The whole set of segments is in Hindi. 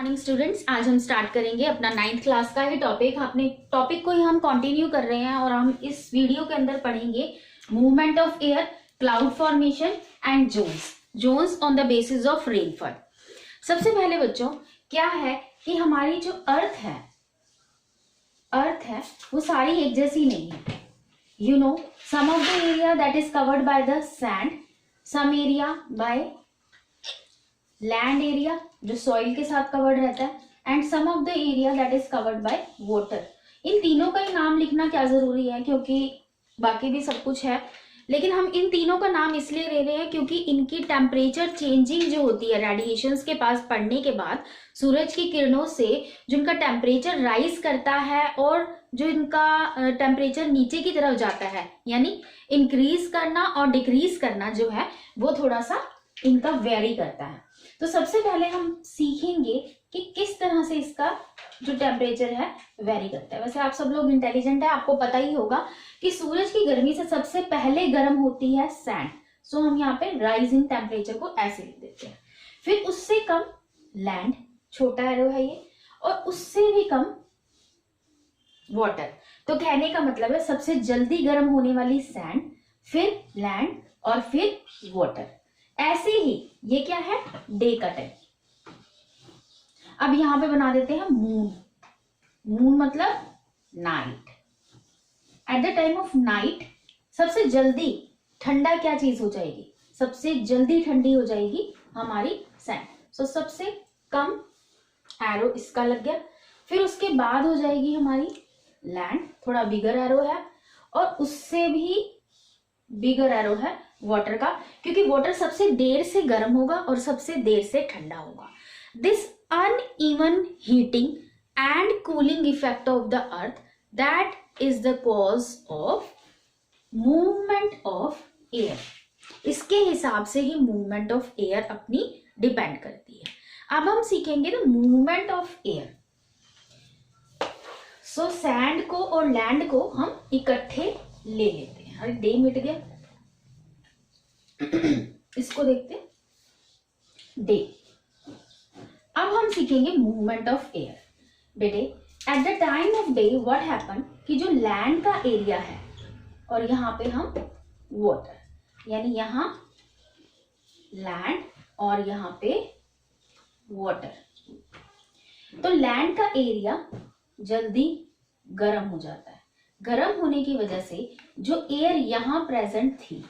मॉर्निंग स्टूडेंट्स, आज हम स्टार्ट करेंगे अपना 9th क्लास का ही टॉपिक। अपने टॉपिक को ही हम कंटिन्यू कर रहे हैं और हम इस वीडियो के अंदर पढ़ेंगे movement of air, cloud formation and zones on the basis of rainfall. सबसे पहले बच्चों क्या है कि हमारी जो अर्थ है वो सारी एक जैसी नहीं है। You know, some of the area that is covered by the sand, some area by land area जो सॉइल के साथ कवर्ड रहता है, and some of the area that is covered by water. इन तीनों का ही नाम लिखना क्या जरूरी है, क्योंकि बाकी भी सब कुछ है, लेकिन हम इन तीनों का नाम इसलिए ले रहे हैं क्योंकि इनकी टेम्परेचर चेंजिंग जो होती है रेडिएशंस के पास पड़ने के बाद, सूरज की किरणों से जो इनका टेम्परेचर राइज करता है और जो इनका टेम्परेचर नीचे की तरफ जाता है, यानी इंक्रीज करना और डिक्रीज करना जो है वो थोड़ा सा इनका वेरी करता है। तो सबसे पहले हम सीखेंगे कि किस तरह से इसका जो टेम्परेचर है वेरी करता है। वैसे आप सब लोग इंटेलिजेंट है, आपको पता ही होगा कि सूरज की गर्मी से सबसे पहले गर्म होती है सैंड। सो हम यहाँ पे राइजिंग टेम्परेचर को ऐसे लिख देते हैं। फिर उससे कम लैंड, छोटा एरो है ये, और उससे भी कम वाटर। तो कहने का मतलब है सबसे जल्दी गर्म होने वाली सैंड, फिर लैंड और फिर वाटर। ऐसे ही ये क्या है, डे का टाइम। अब यहां पे बना देते हैं मून। मून मतलब night. Eight the time of night सबसे जल्दी ठंडा क्या चीज हो जाएगी, सबसे जल्दी ठंडी हो जाएगी हमारी सैंड। सो सबसे कम एरो इसका लग गया। फिर उसके बाद हो जाएगी हमारी लैंड, थोड़ा बिगर एरो है, और उससे भी बिगर एरो है वाटर का, क्योंकि वाटर सबसे देर से गर्म होगा और सबसे देर से ठंडा होगा। This uneven heating and cooling effect of the earth that is the cause of movement of air. इसके हिसाब से ही मूवमेंट ऑफ एयर अपनी डिपेंड करती है। अब हम सीखेंगे the movement of air. So sand को और लैंड को हम इकट्ठे ले लेते हैं। अरे डे मिट गया, इसको देखते डे। अब हम सीखेंगे मूवमेंट ऑफ एयर। बेटे, eight the time of day what happen कि जो लैंड का एरिया है और यहाँ पे हम वाटर, यानी यहाँ लैंड और यहाँ पे वाटर, तो लैंड का एरिया जल्दी गर्म हो जाता है। गर्म होने की वजह से जो एयर यहाँ प्रेजेंट थी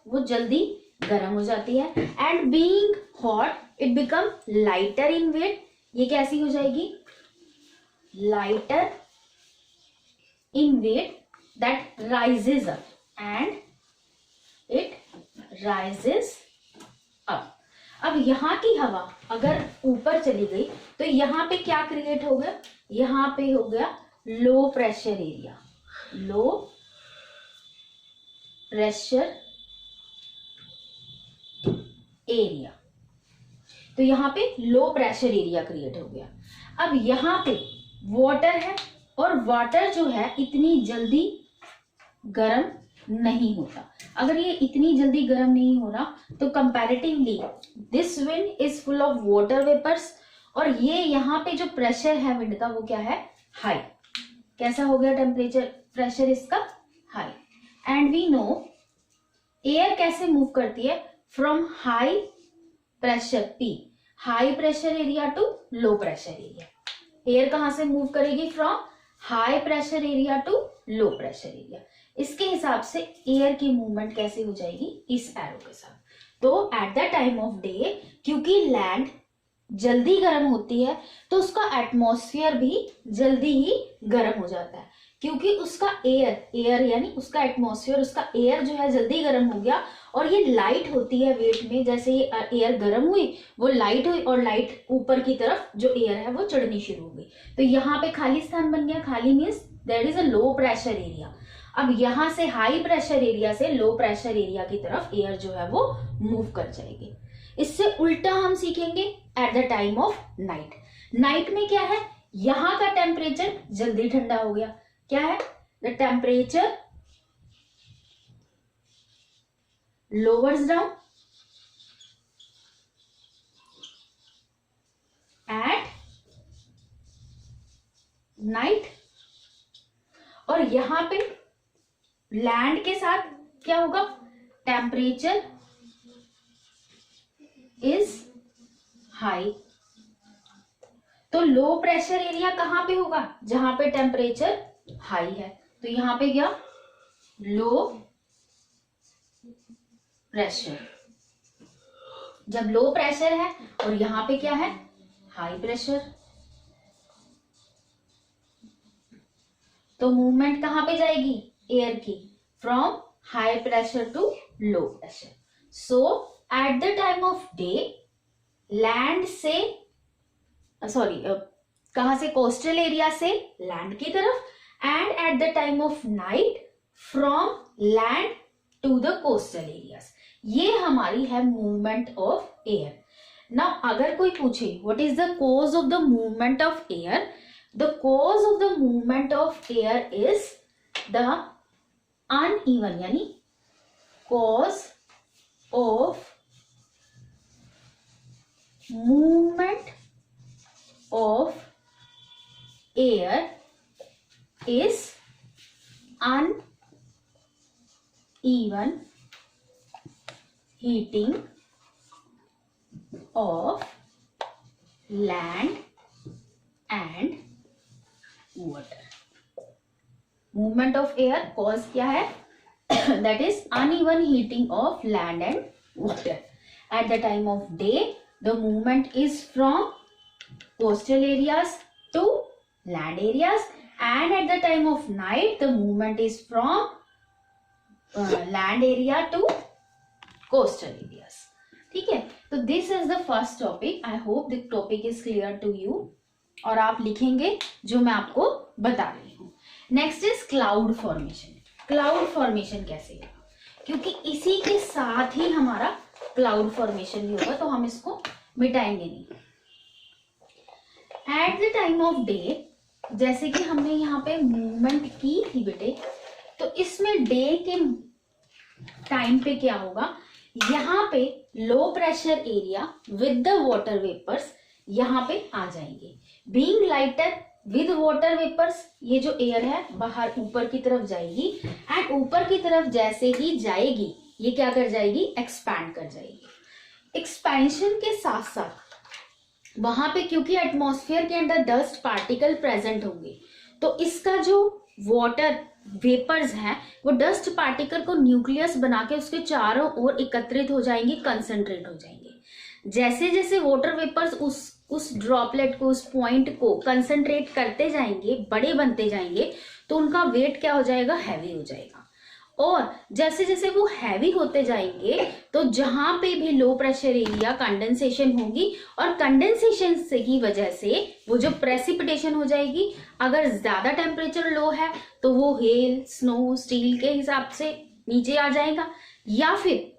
वो जल्दी गर्म हो जाती है, and being hot it become lighter in weight. ये कैसी हो जाएगी, lighter in weight, that rises up and it rises up. अब यहाँ की हवा अगर ऊपर चली गई तो यहाँ पे क्या क्रिएट हो गया, यहाँ पे हो गया लो प्रेशर एरिया। लो प्रेशर एरिया, तो यहाँ पे लो प्रेशर एरिया क्रिएट हो गया। अब यहाँ पे वाटर है, और वाटर जो है इतनी जल्दी गर्म नहीं होता। अगर ये इतनी जल्दी गर्म नहीं हो रहा तो comparatively this wind is full of water vapours, और ये यहाँ पे जो प्रेशर है विंड का वो क्या है, हाई। कैसा हो गया टेम्परेचर, प्रेशर इसका high. And we know air कैसे मूव करती है, from high pressure P, high pressure area to low pressure area. Air कहां से मूव करेगी, from high pressure area to low pressure area. इसके हिसाब से एयर की मूवमेंट कैसे हो जाएगी, इस एरो के साथ। तो eight the time of day क्योंकि लैंड जल्दी गर्म होती है तो उसका एटमॉस्फेयर भी जल्दी ही गर्म हो जाता है, क्योंकि उसका एयर यानी उसका एटमॉस्फेयर, उसका एयर जो है जल्दी गर्म हो गया, और ये लाइट होती है वेट में। जैसे ये एयर गर्म हुई वो लाइट हुई, और लाइट ऊपर की तरफ जो एयर है वो चढ़नी शुरू हो गई, तो यहाँ पे खाली स्थान बन गया। खाली means there is a low pressure area. अब यहाँ से हाई प्रेशर एरिया से लो प्रेशर एरिया की तरफ एयर जो है वो मूव कर जाएगी। इससे उल्टा हम सीखेंगे eight the time of night. Night में क्या है, यहाँ का टेम्परेचर जल्दी ठंडा हो गया। क्या है, the temperature lowers down at night, और यहां पे लैंड के साथ क्या होगा, टेम्परेचर इज हाई। तो लो प्रेशर एरिया कहां पे होगा, जहां पे टेम्परेचर हाई है। तो यहां पे क्या, लो प्रेशर। जब लो प्रेशर है और यहां पे क्या है, हाई प्रेशर, तो मूवमेंट कहां पे जाएगी एयर की, from high pressure to low pressure. So at the time of day land से, सॉरी कहां से, कोस्टल एरिया से लैंड की तरफ, and at the time of night from land to the coastal areas. ये हमारी है मूवमेंट ऑफ एयर। नाउ अगर कोई पूछे what is the cause of the movement of air, the cause of the movement of air is the uneven, यानी cause of movement of air is uneven heating of land and water. Movement of air cause क्या है, that is uneven heating of land and water. At the time of day the movement is from coastal areas to land areas, and at the time of night the movement is from land area to coastal areas. ठीक है, तो this is the first topic. I hope the topic is clear to you, और आप लिखेंगे जो मैं आपको बता रही हूँ। Next is cloud formation. Cloud formation कैसे है, क्योंकि इसी के साथ ही हमारा क्लाउड फॉर्मेशन भी होगा, तो हम इसको मिटाएंगे नहीं। Eight the time of day, जैसे कि हमने यहाँ पे मूवमेंट की थी बेटे, तो इसमें डे के टाइम पे क्या होगा, यहाँ पे low pressure area with the water vapours यहाँ पे आ जाएंगे। Being lighter with water vapours, ये जो एयर है बाहर ऊपर की तरफ जाएगी, एंड ऊपर की तरफ जैसे ही जाएगी ये क्या कर जाएगी, एक्सपैंड कर जाएगी। एक्सपेंशन के साथ साथ वहां पे क्योंकि एटमॉस्फेयर के अंदर डस्ट पार्टिकल प्रेजेंट होंगे, तो इसका जो वाटर वेपर्स हैं वो डस्ट पार्टिकल को न्यूक्लियस बना के उसके चारों ओर एकत्रित हो जाएंगे, कंसंट्रेट हो जाएंगे। जैसे जैसे वाटर वेपर्स उस ड्रॉपलेट को, उस पॉइंट को कंसंट्रेट करते जाएंगे, बड़े बनते जाएंगे, तो उनका वेट क्या हो जाएगा, हैवी हो जाएगा। और जैसे जैसे वो हैवी होते जाएंगे तो जहां पे भी लो प्रेशर एरिया कंडेंसेशन होगी, और कंडेंसेशन से की वजह से वो जो प्रेसिपिटेशन हो जाएगी, अगर ज्यादा टेम्परेचर लो है तो वो हेल, स्नो, स्टील के हिसाब से नीचे आ जाएगा, या फिर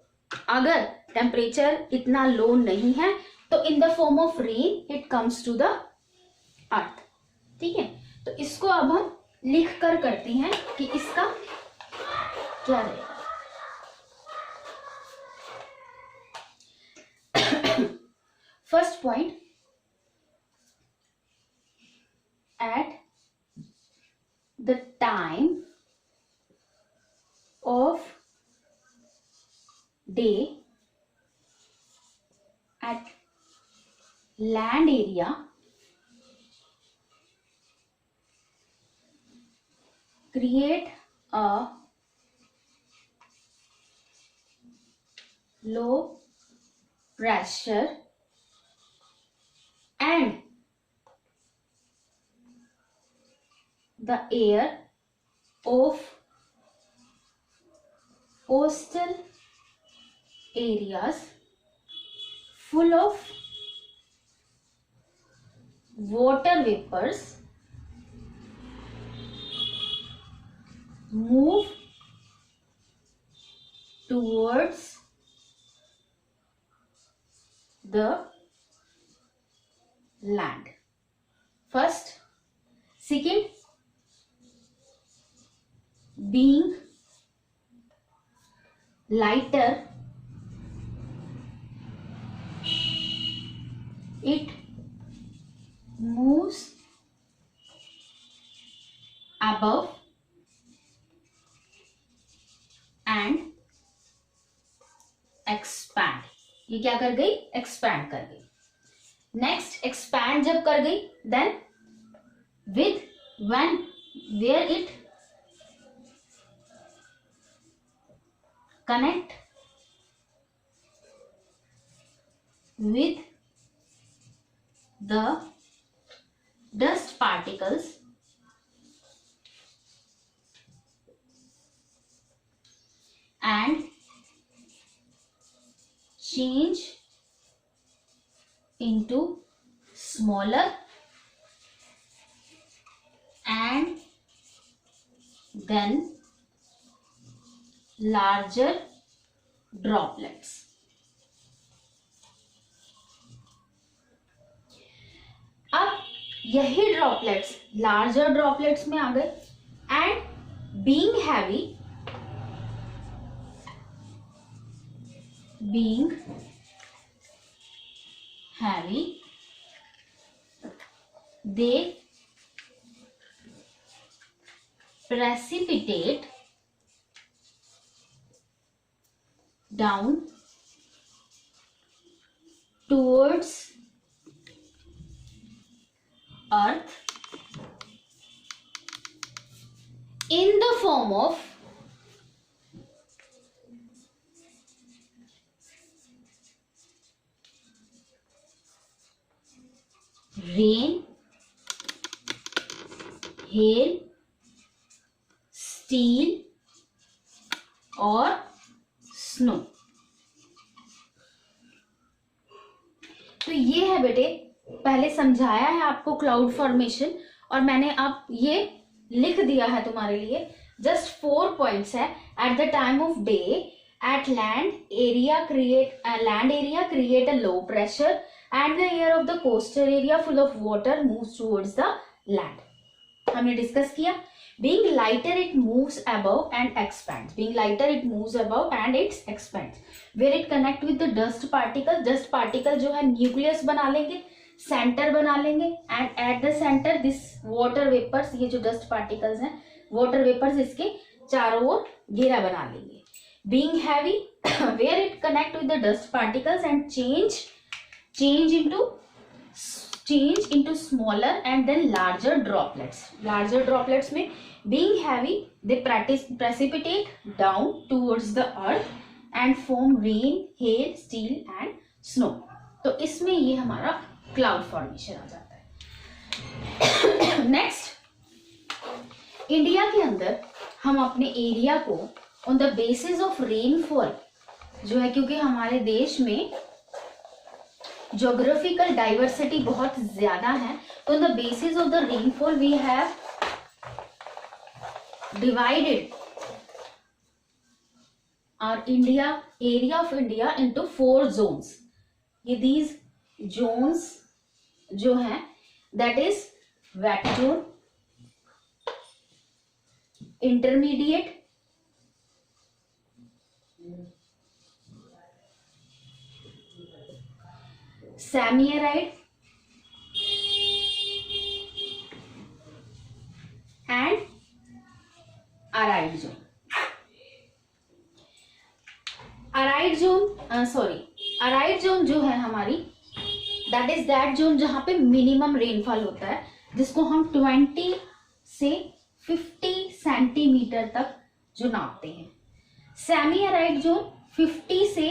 अगर टेम्परेचर इतना लो नहीं है तो in the form of rain it comes to the earth. ठीक है, तो इसको अब हम लिख कर करते हैं कि इसका क्या रहेगा। First point, eight the time of day at land area create a low pressure and the air of coastal areas full of water vapors move towards the land. First. Second, being lighter, it moves above and expand. ये क्या कर गई? expand कर गई. Next, expand जब कर गई, then with when where it connect with the dust particles and change into smaller and then larger droplets. अब यही ड्रॉपलेट्स लार्जर ड्रॉपलेट्स में आ गए and being heavy they precipitate down towards earth in the form of rain, hail, steel और स्नो. तो ये है बेटे, पहले समझाया है आपको क्लाउड फॉर्मेशन और मैंने अब ये लिख दिया है तुम्हारे लिए. जस्ट 4 पॉइंट्स है. Eight the time of day at land area create a low pressure and the air of the coastal area full of water moves towards the land. हमने डिस्कस किया. Being lighter, it moves above and expands. Being lighter, it moves above and it expands. Where it connect with the dust particle. Dust particle जो है nucleus बना लेंगे, center बना लेंगे, and at the center this water vapors, ये जो dust particles हैं, water vapors इसके चारों ओर घेरा बना लेंगे. Being heavy, where it connect with the dust particles and change into smaller and then larger droplets. Larger droplets में being heavy, they precipitate down towards the earth and form rain, hail, steel and snow. तो इसमें ये हमारा cloud formation आ जाता है. Next, इंडिया के अंदर हम अपने एरिया को on the basis of rainfall जो है, क्योंकि हमारे देश में ज्योग्राफिकल डाइवर्सिटी बहुत ज्यादा है, तो on the basis of the rainfall we have divided our India area of India into 4 zones. ये दीज जोन्स जो हैं that is wet zone, intermediate, semi arid and arid zone. Arid zone जो है हमारी, दैट इज दैट जोन जहां पे मिनिमम रेनफॉल होता है, जिसको हम 20 से 50 सेंटीमीटर तक जो नापते हैं. सेमी-एराइड जोन 50 से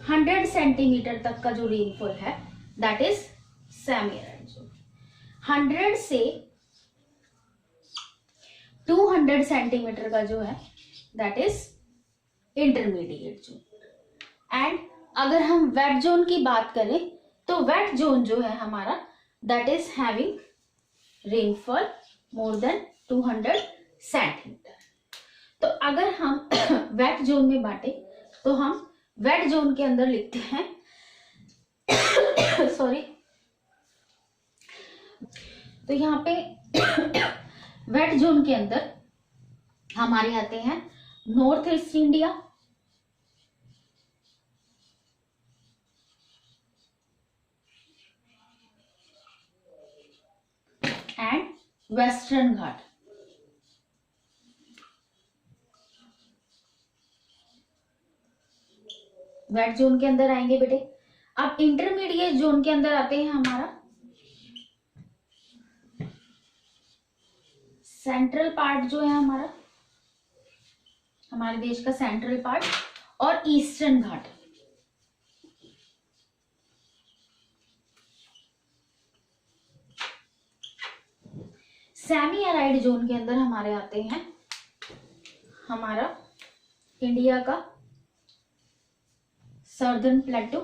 100 सेंटीमीटर तक का जो रेनफॉल है दैट इज सेमी-एराइड जोन. 100 से 200 सेंटीमीटर का जो है that is intermediate zone. And अगर हम वेट जोन की बात करें तो वेट जोन जो है हमारा that is having rainfall more than 200 centimetre. तो अगर हम वेट जोन में बांटे तो हम वेट जोन के अंदर लिखते हैं सॉरी. तो यहाँ पे वेट जोन के अंदर हमारे आते हैं north east India, and western Ghat. Wet zone के अंदर आएंगे बेटे। अब इंटरमीडिएट जोन के अंदर आते हैं हमारा सेंट्रल पार्ट जो है हमारे देश का सेंट्रल पार्ट और ईस्टर्न घाट। सेमी एराइड जोन के अंदर हमारे आते हैं हमारा इंडिया का सर्दर्न प्लेटो,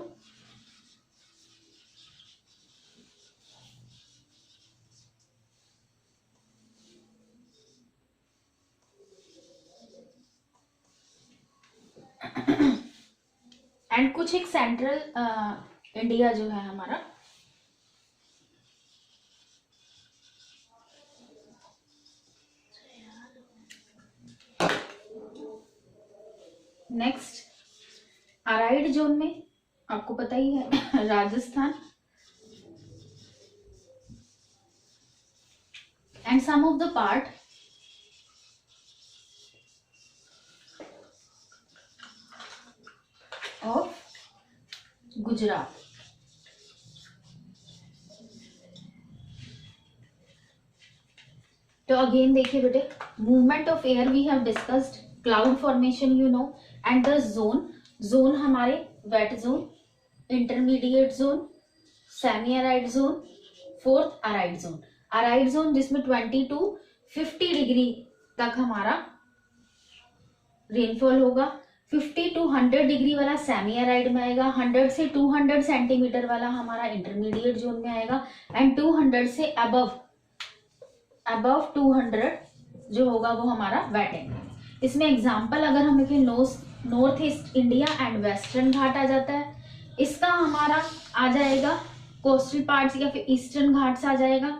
एंड कुछ एक सेंट्रल इंडिया जो है हमारा। नेक्स्ट अराइड जोन में आपको पता ही है Rajasthan and some of the part of Gujarat. तो अगेन देखिए बेटे, movement of air we have discussed, cloud formation you know, and the zone हमारे wet zone, intermediate zone, semi arid zone, fourth arid zone. Arid zone जिसमें 20 to 50 डिग्री तक हमारा रेनफॉल होगा, 50 to 100 डिग्री वाला सेमी अराइड में आएगा, 100 से 200 सेंटीमीटर वाला हमारा इंटरमीडिएट जोन में आएगा, एंड 200 से अबव 200 जो होगा वो हमारा वेट है। इसमें एग्जाम्पल अगर हम देखें, north east India and western Ghat आ जाता है, इसका हमारा आ जाएगा कोस्टल पार्ट्स या फिर ईस्टर्न घाट्स आ जाएगा।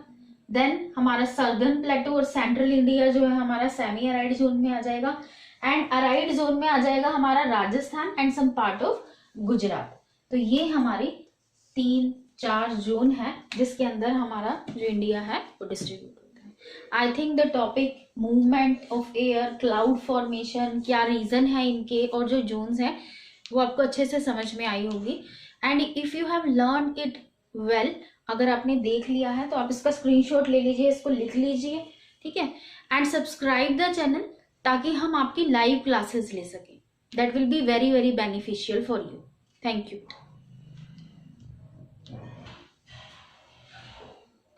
देन हमारा सर्दर्न प्लेटो और सेंट्रल इंडिया जो है हमारा सेमी अराइड जोन में आ जाएगा, एंड अराइड जोन में आ जाएगा हमारा Rajasthan and some part of Gujarat. तो ये हमारी 3-4 जोन है जिसके अंदर हमारा जो इंडिया है वो डिस्ट्रीब्यूट होता है। I think the topic movement of air, cloud formation, क्या रीजन है इनके और जो जोन्स हैं वो आपको अच्छे से समझ में आई होगी। And if you have learn it well, अगर आपने देख लिया है तो आप इसका स्क्रीनशॉट ले लीजिए, इसको लिख लीजिए, ठीक है, एंड सब्सक्राइब द चैनल ताकि हम आपकी लाइव क्लासेस ले सकें। That will be very very beneficial for you. Thank you.